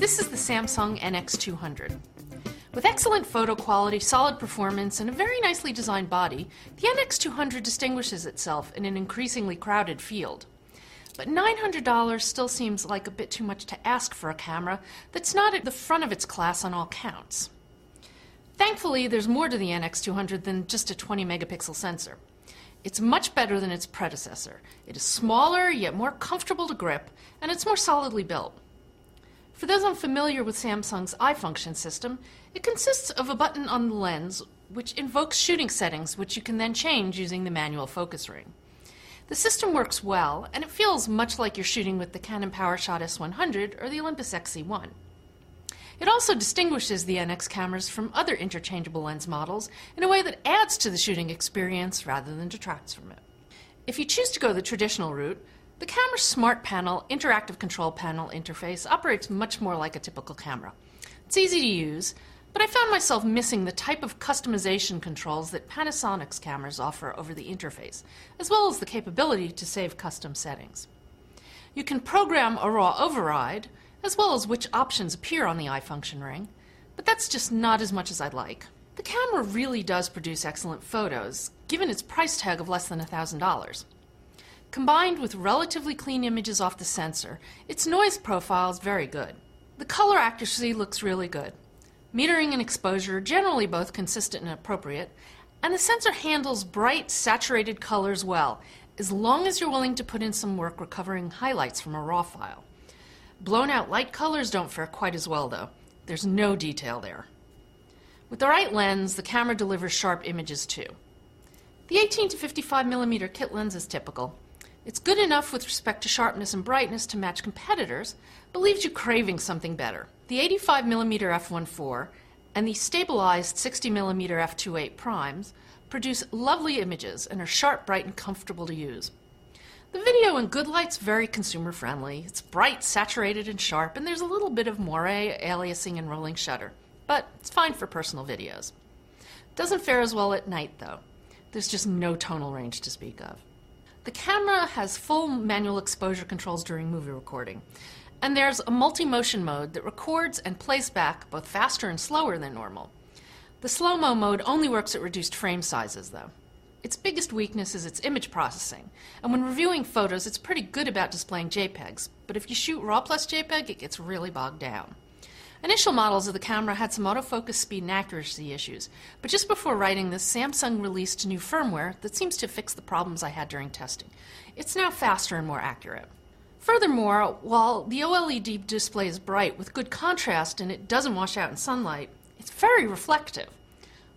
This is the Samsung NX200. With excellent photo quality, solid performance, and a very nicely designed body, the NX200 distinguishes itself in an increasingly crowded field. But $900 still seems like a bit too much to ask for a camera that's not at the front of its class on all counts. Thankfully, there's more to the NX200 than just a 20 megapixel sensor. It's much better than its predecessor. It is smaller, yet more comfortable to grip, and it's more solidly built. For those unfamiliar with Samsung's iFunction system, it consists of a button on the lens which invokes shooting settings which you can then change using the manual focus ring. The system works well, and it feels much like you're shooting with the Canon PowerShot S100 or the Olympus XC1. It also distinguishes the NX cameras from other interchangeable lens models in a way that adds to the shooting experience rather than detracts from it. If you choose to go the traditional route, the camera's Smart Panel interactive control panel interface operates much more like a typical camera. It's easy to use, but I found myself missing the type of customization controls that Panasonic's cameras offer over the interface, as well as the capability to save custom settings. You can program a raw override, as well as which options appear on the iFunction ring, but that's just not as much as I'd like. The camera really does produce excellent photos, given its price tag of less than $1,000. Combined with relatively clean images off the sensor, its noise profile is very good. The color accuracy looks really good. Metering and exposure are generally both consistent and appropriate, and the sensor handles bright, saturated colors well, as long as you're willing to put in some work recovering highlights from a raw file. Blown out light colors don't fare quite as well though. There's no detail there. With the right lens, the camera delivers sharp images too. The 18 to 55mm kit lens is typical. It's good enough with respect to sharpness and brightness to match competitors, but leaves you craving something better. The 85mm f1.4 and the stabilized 60mm f2.8 primes produce lovely images and are sharp, bright, and comfortable to use. The video in good light's very consumer-friendly. It's bright, saturated, and sharp, and there's a little bit of moire, aliasing, and rolling shutter, but it's fine for personal videos. Doesn't fare as well at night, though. There's just no tonal range to speak of. The camera has full manual exposure controls during movie recording, and there's a multi-motion mode that records and plays back both faster and slower than normal. The slow-mo mode only works at reduced frame sizes, though. Its biggest weakness is its image processing, and when reviewing photos it's pretty good about displaying JPEGs, but if you shoot RAW plus JPEG it gets really bogged down. Initial models of the camera had some autofocus speed and accuracy issues, but just before writing this, Samsung released new firmware that seems to fix the problems I had during testing. It's now faster and more accurate. Furthermore, while the OLED display is bright with good contrast and it doesn't wash out in sunlight, it's very reflective.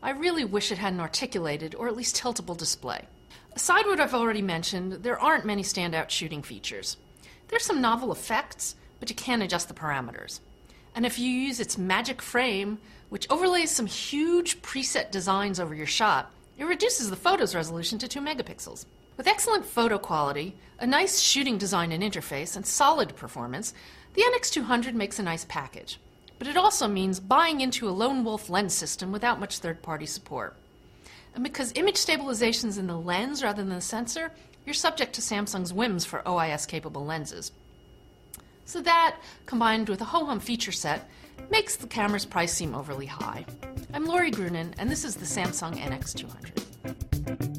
I really wish it had an articulated or at least tiltable display. Aside what I've already mentioned, there aren't many standout shooting features. There's some novel effects, but you can't adjust the parameters. And if you use its magic frame, which overlays some huge preset designs over your shot, it reduces the photo's resolution to 2 megapixels. With excellent photo quality, a nice shooting design and interface, and solid performance, the NX200 makes a nice package. But it also means buying into a lone wolf lens system without much third-party support. And because image stabilization is in the lens rather than the sensor, you're subject to Samsung's whims for OIS-capable lenses. So that, combined with a ho-hum feature set, makes the camera's price seem overly high. I'm Lori Grunin, and this is the Samsung NX200.